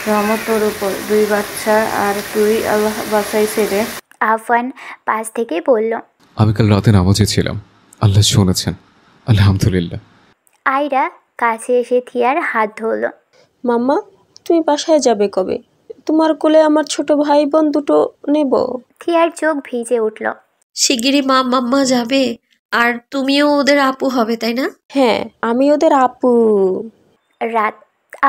[SPEAKER 6] রহমত তোর উপর। 2 বাচ্চা আর তুই, আল্লাহ বাঁচাইছে রে।
[SPEAKER 2] আফান পাশ থেকে বলল,
[SPEAKER 3] আমি কাল রাতে নামাজে ছিলাম, আল্লাহ শুনেছেন, আলহামদুলিল্লাহ।
[SPEAKER 2] আয়রা কাছে এসে থিয়ার হাত ধরল।
[SPEAKER 4] মাম্মা, তুমি বাসায় যাবে কবে? তোমার কোলে আমার ছোট ভাই বোন দুটো নেব।
[SPEAKER 2] থিয়ার চোখ ভিজে উঠল।
[SPEAKER 1] শিগগিরই মা মাম্মা যাবে, আর তুমিও ওদের আপু হবে, তাই না?
[SPEAKER 4] হ্যাঁ, আমি ওদের আপু।
[SPEAKER 2] রাত।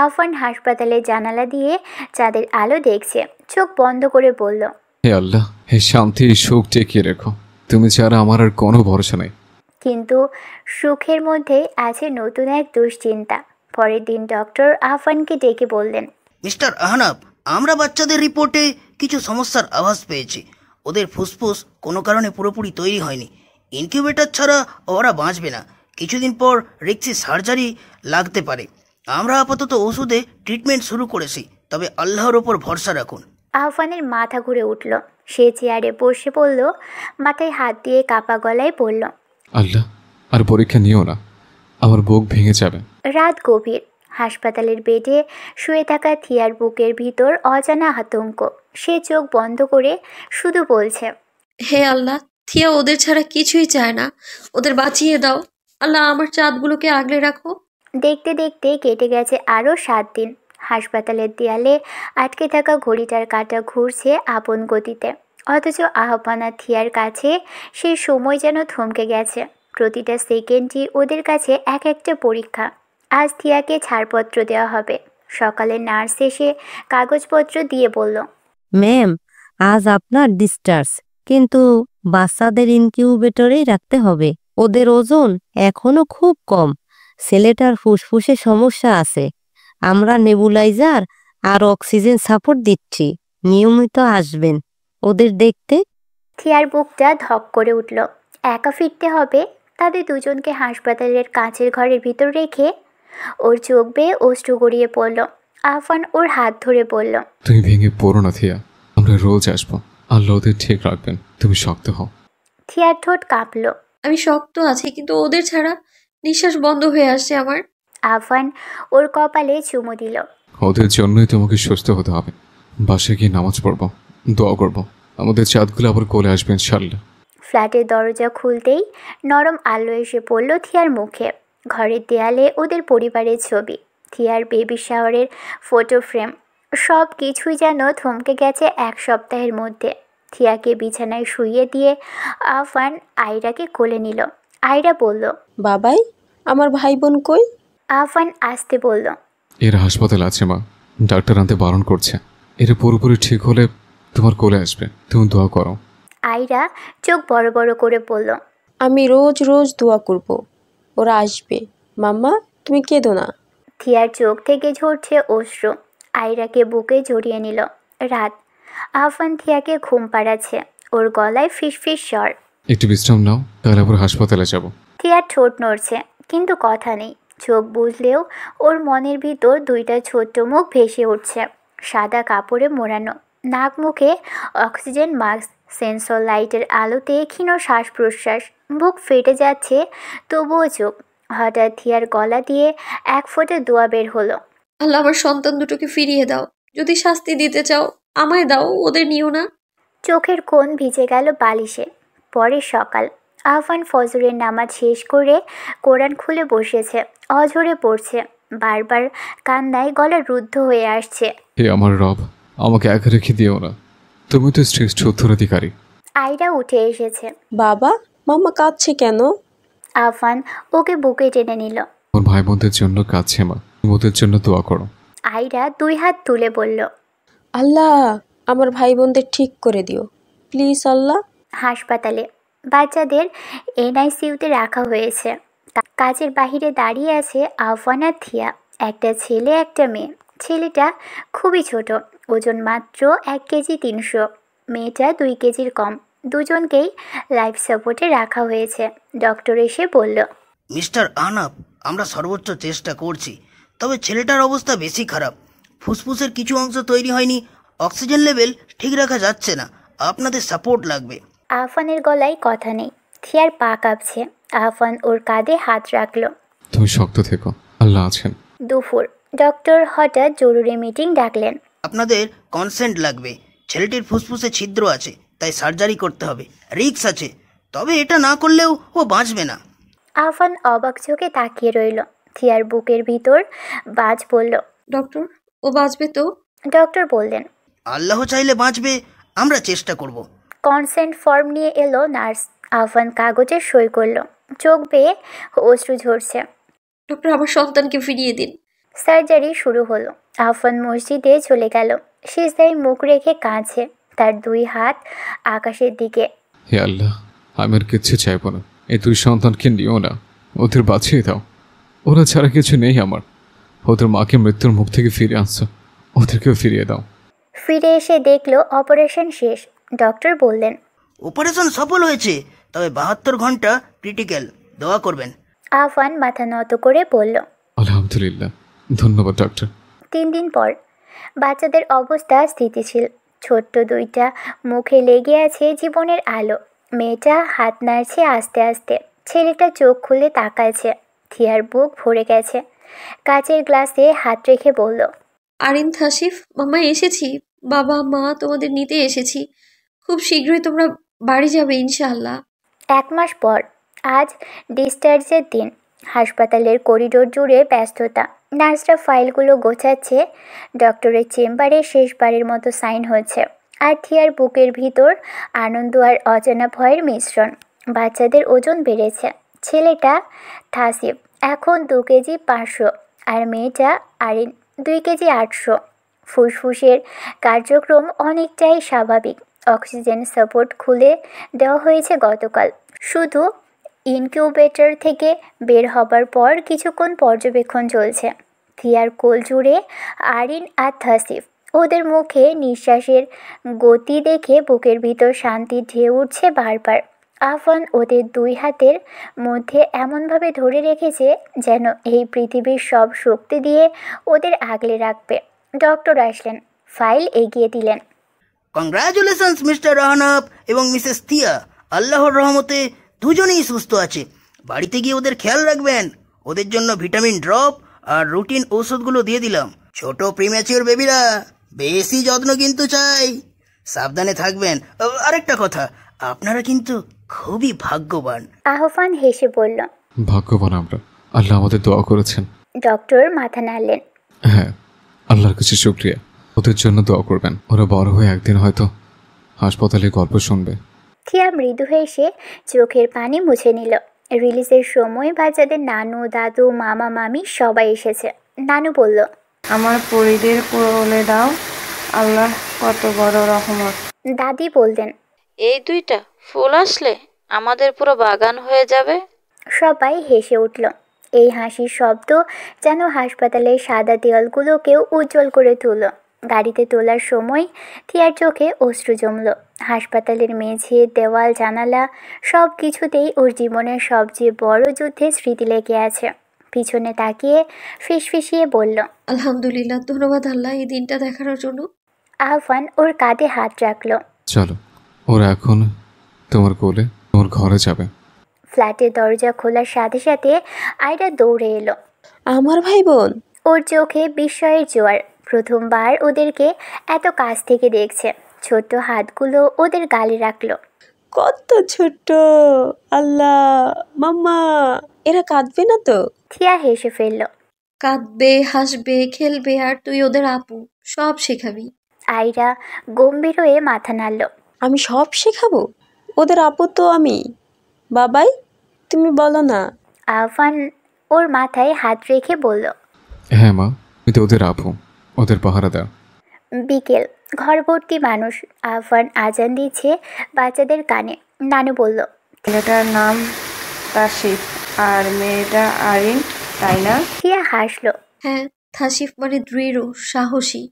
[SPEAKER 2] আফান হাসপাতালের জানালা দিয়ে চাঁদের আলো দেখছে। চোখ বন্ধ করে বলল,
[SPEAKER 3] হে আল্লাহ, হে শান্তি সুখ টেকিয়ে রেখো, তুমি ছাড়া আমার আর কোনো ভরসা নেই।
[SPEAKER 2] কিন্তু সুখের মধ্যেই আছে নতুন এক দুশ্চিন্তা। পরের দিন ডক্টর আফানকে ডেকে বললেন,
[SPEAKER 5] মিস্টার আহনাফ, আমরা বাচ্চাদের রিপোর্টে কিছু সমস্যার আভাস পেয়েছি। ওদের ফুসফুস কোনো কারণে পুরোপুরি তৈরি হয়নি। ইনকিউবেটর ছাড়া ওরা বাঁচবে না। কিছুদিন পর রিক্সি সার্জারি লাগতে পারে। আমরা আপাতত ওষুধে ট্রিটমেন্ট শুরু করেছি, তবে আল্লাহর ওপর ভরসা রাখুন।
[SPEAKER 2] আহ্বানের মাথা ঘুরে উঠল। সে চেয়ারে বসে পড়ল, মাথায় হাত দিয়ে কাপা গলায় বলল,
[SPEAKER 3] আল্লাহ, আর পরীক্ষা নিও না, আমার বুক ভেঙে যাবে।
[SPEAKER 2] রাত গভীর। হাসপাতালের বেডে শুয়ে থাকা থিয়ার বুকের ভিতর অজানা আতঙ্ক। সে চোখ বন্ধ করে শুধু বলছে,
[SPEAKER 1] হে আল্লাহ, থিয়া ওদের ছাড়া কিছুই চায় না, ওদের বাঁচিয়ে দাও। আল্লাহ, আমার চাঁদগুলোকে আগলে রাখো।
[SPEAKER 2] দেখতে দেখতে কেটে গেছে আরও 7 দিন। হাসপাতালের দেয়ালে আটকে থাকা ঘড়িটার কাঁটা ঘুরছে আপন গতিতে। অথচ আহ্বানা থিয়ার কাছে সেই সময় যেন থমকে গেছে। প্রতিটা সেকেন্ডই ওদের কাছে এক একটা পরীক্ষা। আজ থিয়াকে ছাড়পত্র দেওয়া হবে। সকালে নার্স এসে কাগজপত্র দিয়ে বলল,
[SPEAKER 7] ম্যাম, আজ আপনার ডিসচার্জ, কিন্তু বাচ্চাদের ইনকিউবেটরেই রাখতে হবে। ওদের ওজন এখনো খুব কম, ছেলেটার ফুসফুসে সমস্যা আছে। আমরা নেবুলাইজার আর অক্সিজেন সাপোর্ট দিচ্ছি, নিয়মিত আসবেন ওদের দেখতে।
[SPEAKER 2] থিয়ার বুকটা ধক করে উঠল। একা ফিরতে হবে তাদের দুজনকে হাসপাতালের কাঁচের ঘরের ভিতর রেখে। ওর চোখ বেয়ে অশ্রু গড়িয়ে পড়ল। আফান ওর হাত ধরে বলল,
[SPEAKER 3] তুমি ভেঙে পড়ো না থিয়া, আমরা রোজ আসবো, আল্লাহ ওদের ঠিক রাখবেন, তুমি শক্ত হও।
[SPEAKER 2] থিয়ার ঠোঁট কাঁপল।
[SPEAKER 1] আমি শক্ত আছি, কিন্তু ওদের ছাড়া নিঃশ্বাস বন্ধ হয়ে আসছে আমার।
[SPEAKER 2] আফান ওর কপালে চুমু দিল।
[SPEAKER 3] ওদের জন্যই তোমাকে সুস্থ হতে হবে। বাসায় গিয়ে নামাজ পড়বো, দোয়া করবো, আমাদের চাঁদগুলো আবার কোলে আসবে ইনশাল্লাহ।
[SPEAKER 2] ফ্ল্যাটের দরজা খুলতেই নরম আলো এসে পড়ল থিয়ার মুখে। ঘরের দেয়ালে ওদের পরিবারের ছবি, থিয়ার বেবি শাওয়ারের ফটো ফ্রেম, সব কিছুই যেন থমকে গেছে এক সপ্তাহের মধ্যে। থিয়াকে বিছানায় শুইয়ে দিয়ে আফান আয়রাকে কোলে নিল। আয়রা বলল,
[SPEAKER 4] বাবাই, আমার ভাই বোন কই?
[SPEAKER 2] আফান আসতে বলল,
[SPEAKER 3] এরা হাসপাতাল আছে মা, ডাক্তার আনতে বারণ করছে। এরা পুরোপুরি ঠিক হলে তোমার কোলে আসবে, তুমি দোয়া করো।
[SPEAKER 2] আয়রা চোখ বড় বড় করে বলল,
[SPEAKER 4] আমি রোজ রোজ দোয়া করব, ওরা আসবে। মাম্মা, তুমি কেঁদো না।
[SPEAKER 2] থিয়ার চোখ থেকে ঝরছে অশ্রু। আয়রাকে বুকে জড়িয়ে নিল। রাত। আফান থিয়াকে ঘুম পাড়াচ্ছে। ওর গলায় ফিসফিস স্বর।
[SPEAKER 3] একটু বিশ্রাম নাও, কাল আবার হাসপাতালে যাব।
[SPEAKER 2] থিয়ার ঠোঁট নড়ছে, কিন্তু কথা নেই। চোখ বুঝলেও ওর মনের ভিতর দুইটা ছোট্ট মুখ ভেসে উঠছে, সাদা কাপড়ে মোড়ানো, নাক মুখে অক্সিজেন মাস্ক, সেন্সর লাইটের আলোতে ক্ষীণ শ্বাস প্রশ্বাস, বুক ফেটে যাচ্ছে তবুও চুপ। হঠাৎ থিয়ার গলা দিয়ে এক ফোঁটা দোয়া বের হলো।
[SPEAKER 1] আল্লাহ, আমার সন্তান দুটোকে ফিরিয়ে দাও। যদি শাস্তি দিতে চাও আমায় দাও, ওদের নিও না।
[SPEAKER 2] চোখের কোণ ভিজে গেল বালিশে। পরের সকাল। আফান ফজরের নামাজ শেষ করে কোরআন খুলে বসেছে, অঝরে পড়ছে। বারবার কান্নায় গলা রুদ্ধ হয়ে আসছে।
[SPEAKER 3] হে আমার রব, আমাকে একা রেখে দিও না, তুমি তো শ্রেষ্ঠ উত্তরাধিকারী।
[SPEAKER 2] আয়রা উঠে এসেছে।
[SPEAKER 4] বাবা, মাম্মা কাঁদছে কেন?
[SPEAKER 2] আফান ওকে বুকে টেনে নিল।
[SPEAKER 3] আমার ভাই বোনদের জন্য কাঁদছে মা, তুমি ওদের জন্য দোয়া করো।
[SPEAKER 2] আয়রা দুই হাত তুলে বলল,
[SPEAKER 4] আল্লাহ, আমার ভাই বোনদের ঠিক করে দিও প্লিজ আল্লাহ।
[SPEAKER 2] হাসপাতালে বাচ্চাদের এনআইসিইউতে রাখা হয়েছে। কাজের বাহিরে দাঁড়িয়ে আছে আফান আর থিয়া, একটা ছেলে একটা মেয়ে। ছেলেটা খুবই ছোট, ওজন মাত্র 1 কেজি 300, মেয়েটা 2 কেজির কম। দুজনকেই লাইফ সাপোর্টে রাখা হয়েছে। ডক্টর এসে বলল,
[SPEAKER 5] মিস্টার আনাপ, আমরা সর্বোচ্চ চেষ্টা করছি, তবে ছেলেটার অবস্থা বেশি খারাপ। ফুসফুসের কিছু অংশ তৈরি হয়নি, অক্সিজেন লেভেল ঠিক রাখা যাচ্ছে না, আপনাদের সাপোর্ট লাগবে।
[SPEAKER 2] আফানের গলায় কথা নেই, থিয়ার পা কাঁপছে। আফান ওর কাঁধে হাত রাখল।
[SPEAKER 3] তুমি শক্ত থেকো, আল্লাহ আছেন।
[SPEAKER 2] দুপুর। ডক্টর হঠাৎ জরুরি মিটিং ডাকলেন।
[SPEAKER 5] আপনাদের কনসেন্ট লাগবে। ছেলেটির ফুসফুসে ছিদ্র আছে, তাই সার্জারি করতে হবে, রিস্ক আছে, তবে এটা না করলেও ও বাঁচবে না।
[SPEAKER 2] আফান অবাক চোখে তাকিয়ে রইল। থিয়ার বুকের ভিতর বাজ পড়ল।
[SPEAKER 1] ডক্টর, ও বাঁচবে তো?
[SPEAKER 2] ডক্টর বললেন,
[SPEAKER 5] আল্লাহ চাইলে বাঁচবে, আমরা চেষ্টা করব।
[SPEAKER 2] কনসেন্ট ফর্ম নিয়ে এলো নার্স। আফান কাগজে সই করল। চোখ বেয়ে অশ্রু ঝরছে।
[SPEAKER 1] ডক্টর, আমার সন্তানকে ফিরিয়ে দিন।
[SPEAKER 2] সার্জারি শুরু হলো। আফান মসজিদে চলে গেল। সিজদায় মুখ রেখে কাঁদছে, তার দুই হাত আকাশের দিকে।
[SPEAKER 3] হে আল্লাহ, আমি আর কিচ্ছু চাইবো না, এই দুই সন্তানকে নিও না, ওদের বাঁচিয়ে দাও। ওরা ছাড়া কিছু নেই আমার। ওদের মাকে মৃত্যুর মুখ থেকে ফিরে আনছো, ওদেরকেও ফিরিয়ে দাও।
[SPEAKER 2] ফিরে এসে দেখলো অপারেশন শেষ। ডক্টর বললেন,
[SPEAKER 5] অপারেশন সফল হয়েছে, তবে 72 ঘন্টা ক্রিটিক্যাল, দোয়া করবেন।
[SPEAKER 2] আফান মাথা নত করে বলল,
[SPEAKER 3] আলহামদুলিল্লাহ, ধন্যবাদ ডক্টর।
[SPEAKER 2] 3 দিন পর। বাচ্চাদের অবস্থা স্থিতিশীল। ছোট্ট দুইটা মুখে লেগে আছে জীবনের আলো। মেয়েটা হাত নাড়ছে আস্তে আস্তে, ছেলেটা চোখ খুলে তাকাচ্ছে। থিয়ার বুক ভরে গেছে। কাচের গ্লাসে হাত রেখে বলল,
[SPEAKER 1] আরিন, থাসিফ, মাম্মা এসেছি। বাবা মা তোমাদের নিতে এসেছি। খুব শীঘ্রই তোমরা বাড়ি যাবে ইনশাআল্লাহ।
[SPEAKER 2] 1 মাস পর। আজ ডিসচার্জের দিন। হাসপাতালের করিডোর জুড়ে ব্যস্ততা। নার্সরা ফাইলগুলো গোছাচ্ছে। ডক্টরের চেম্বারে শেষবারের মতো সাইন হচ্ছে। আর থিয়ার বুকের ভিতর আনন্দ আর অজানা ভয়ের মিশ্রণ। বাচ্চাদের ওজন বেড়েছে। ছেলেটা থাসিফ এখন 2 কেজি 500, আর মেয়েটা আরিন 2 কেজি 800। ফুসফুসের কার্যক্রম অনেকটাই স্বাভাবিক। অক্সিজেন সাপোর্ট খুলে দেওয়া হয়েছে গতকাল। শুধু ইনকিউবেটর থেকে বের হবার পর কিছুক্ষণ পর্যবেক্ষণ চলছে। থিয়ার কোল জুড়ে আরিন আর থাসিফ। ওদের মুখে নিঃশ্বাসের গতি দেখে বুকের ভিতর শান্তির ঢেউ উঠছে বারবার। আফান ওদের 2 হাতের মধ্যে এমনভাবে ধরে রেখেছে যেন এই পৃথিবীর সব শক্তি দিয়ে ওদের আগলে রাখবে। ডক্টর আসলেন, ফাইল এগিয়ে দিলেন।
[SPEAKER 5] কংগ্রাচুলেশনস মিস্টার রাহানাপ এবং মিসেস থিয়া। আল্লাহর রহমতে দুজনেই সুস্থ আছে। বাড়িতে গিয়ে ওদের খেয়াল রাখবেন। ওদের জন্য ভিটামিন ড্রপ আর রুটিন ঔষধগুলো দিয়ে দিলাম। ছোট প্রিম্যাচিওর বেবিরা, বেশি যত্ন কিন্তু চাই। সাবধানে থাকবেন। আরেকটা কথা, আপনারা কিন্তু খুবই ভাগ্যবান।
[SPEAKER 2] আহ্বান হেসে বলল।
[SPEAKER 3] ভাগ্যবান আমরা, আল্লাহ আমাদের দোয়া করেছেন।
[SPEAKER 2] ডক্টর মাথা নাড়লেন।
[SPEAKER 3] হ্যাঁ, আল্লাহর কাছে শুক্রিয়া। ওদের জন্য দোয়া করবেন। ওরা বড় হয়ে একদিন হয়তো হাসপাতালে গল্প শুনবে।
[SPEAKER 2] থিয়া মৃদু হেসে চোখের পানি মুছে নিল। রিলিজের সময় বাচ্চাদের নানু, দাদু, মামা, মামি সবাই এসেছে। নানু বলল,
[SPEAKER 6] আমার পরিদের কোলে দাও, আল্লাহ কত বড় রহমত।
[SPEAKER 2] দাদি বললেন,
[SPEAKER 8] এই দুইটা ফুল আসলে আমাদের পুরো বাগান হয়ে যাবে।
[SPEAKER 2] সবাই হেসে উঠল। এই হাসির শব্দ যেন হাসপাতালের সাদা দেওয়ালগুলোকেও উজ্জ্বল করে তুলল। গাড়িতে তোলার সময় থিয়ার চোখে অশ্রু জমল। হাসপাতালের মেঝে, দেওয়াল, জানালা সব কিছুতেই ওর জীবনের সবচেয়ে বড় যুদ্ধের স্মৃতি লেগে আছে। পিছনে তাকিয়ে ফিসফিসিয়ে বলল,
[SPEAKER 1] আলহামদুলিল্লাহ, ধন্যবাদ আল্লাহ এই দিনটা দেখানোর জন্য।
[SPEAKER 2] আহ্বান ওর কাঁধে হাত রাখল।
[SPEAKER 3] চলো, ওরা এখন তোমার কোলে, তোমার ঘরে যাবে।
[SPEAKER 2] ফ্ল্যাটের দরজা খোলার সাথে সাথে আয়রা দৌড়ে এলো।
[SPEAKER 4] আমার ভাই বোন?
[SPEAKER 2] ওর চোখে বিস্ময়ের জোয়ার। প্রথমবার ওদেরকে এত কাছ থেকে দেখছে। ছোট্ট হাতগুলো ওদের গালে রাখলো।
[SPEAKER 4] কত ছোট্ট! আল্লাহ, মাম্মা, এরা কাঁদবে না তো?
[SPEAKER 2] থিয়া হেসে ফেলল।
[SPEAKER 1] কাঁদবে, হাসবে, খেলবে, আর তুই ওদের আপু, সব শেখাবি।
[SPEAKER 2] আয়রা গম্ভীর হয়ে মাথা নাড়ল।
[SPEAKER 4] আমি সব শেখাবো? ওদের আপু তো আমি। বাবাই, তুমি বলো না।
[SPEAKER 2] আহ্বান ওর মাথায় হাত রেখে বলল,
[SPEAKER 3] হ্যাঁ মা, আমি তো ওদের আপু, ওদের পাহারা দাও।
[SPEAKER 2] বিকেল, ঘর ভর্তি মানুষ। আহ্বান আজান দিচ্ছে বাচ্চাদের কানে। নানু বলল,
[SPEAKER 6] ছেলেটার নাম তাসিফ আর মেয়েটা আরিন, তাই না?
[SPEAKER 2] থিয়া হাসলো।
[SPEAKER 1] হ্যাঁ, থাসিফ মানে দৃঢ়, সাহসী,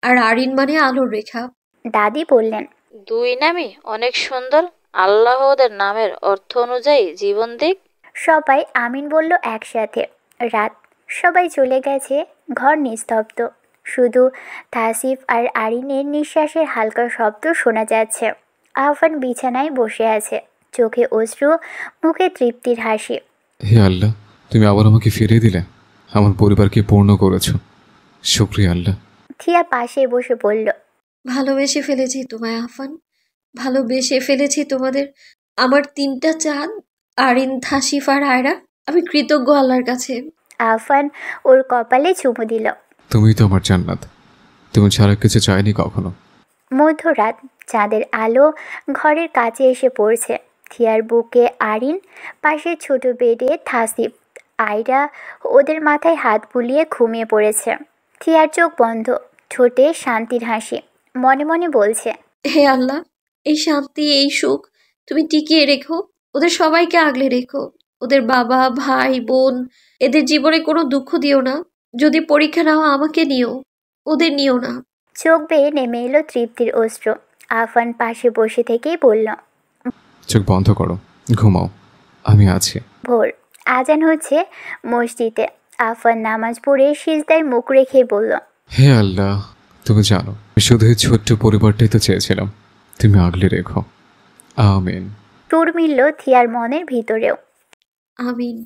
[SPEAKER 1] আর আরিন মানে আলোর রেখা।
[SPEAKER 2] দাদি বললেন,
[SPEAKER 8] দুই নামই অনেক সুন্দর। আল্লাহ ওদের নামের অর্থ অনুযায়ী জীবন দিক।
[SPEAKER 2] সবাই আমিন বলল একসাথে। রাত, সবাই চলে গেছে। ঘর নিস্তব্ধ। শুধু তাসিফ আর আরিনের নিঃশ্বাসের হালকা শব্দ শোনা যাচ্ছে। আহ্বান বিছানায় বসে আছে, চোখে অশ্রু, মুখে তৃপ্তির হাসি।
[SPEAKER 3] হে আল্লাহ, তুমি আবার আমাকে ফিরিয়ে দিলে, আমার পরিবারকে পূর্ণ করেছো। শুক্রিয়া আল্লাহ।
[SPEAKER 2] থিয়া পাশে বসে বলল,
[SPEAKER 1] ভালোবেসে ফেলেছি তোমায় আহ্বান, ভালোবেসে ফেলেছি তোমাদের। আমার 3টা চাঁদ, আরিন, থাসিফ আর আয়রা। আমি কৃতজ্ঞ আল্লাহর কাছে।
[SPEAKER 2] আহ্বান ওর কপালে চুমু দিল।
[SPEAKER 3] তুমিই তো আমার জান্নাত, তুমি ছাড়া কিছু চাইনি কখনো।
[SPEAKER 2] মধ্যরাত, চাঁদের আলো ঘরের কাছে এসে পড়ছে। থিয়ার বুকে আরিন, পাশের ছোট বেডে থাসিফ। আয়রা ওদের মাথায় হাত বুলিয়ে ঘুমিয়ে পড়েছে। থিয়ার চোখ বন্ধ, ঠোঁটে শান্তির হাসি। মনে মনে বলছে,
[SPEAKER 1] হে আল্লাহ, এই শান্তি, এই সুখ তুমি টিকিয়ে রেখো। ওদের সবাইকে আগলে রেখো। ওদের বাবা, ভাই, বোন, এদের জীবনে কোনো দুঃখ দিও না। যদি পরীক্ষা নাও, আমাকে নিও, ওদের নিও না।
[SPEAKER 2] চোখ বেয়ে নেমে এলো তৃপ্তির অস্ত্র। আহ্বান পাশে বসে থেকেই বলল,
[SPEAKER 3] চোখ বন্ধ করো, ঘুমাও, আমি আছি।
[SPEAKER 2] ভোর, আজান হচ্ছে মসজিদে। আহ্বান নামাজ পড়ে সিজদায় মুখ রেখে বলল,
[SPEAKER 3] হে আল্লাহ, তুমি জানো আমি শুধু এই ছোট্ট পরিবারটাই তো চেয়েছিলাম, তুমি আগলে রেখো। আমিন।
[SPEAKER 2] টুর মিলল থিয়ার মনের ভিতরেও।
[SPEAKER 1] আমিন।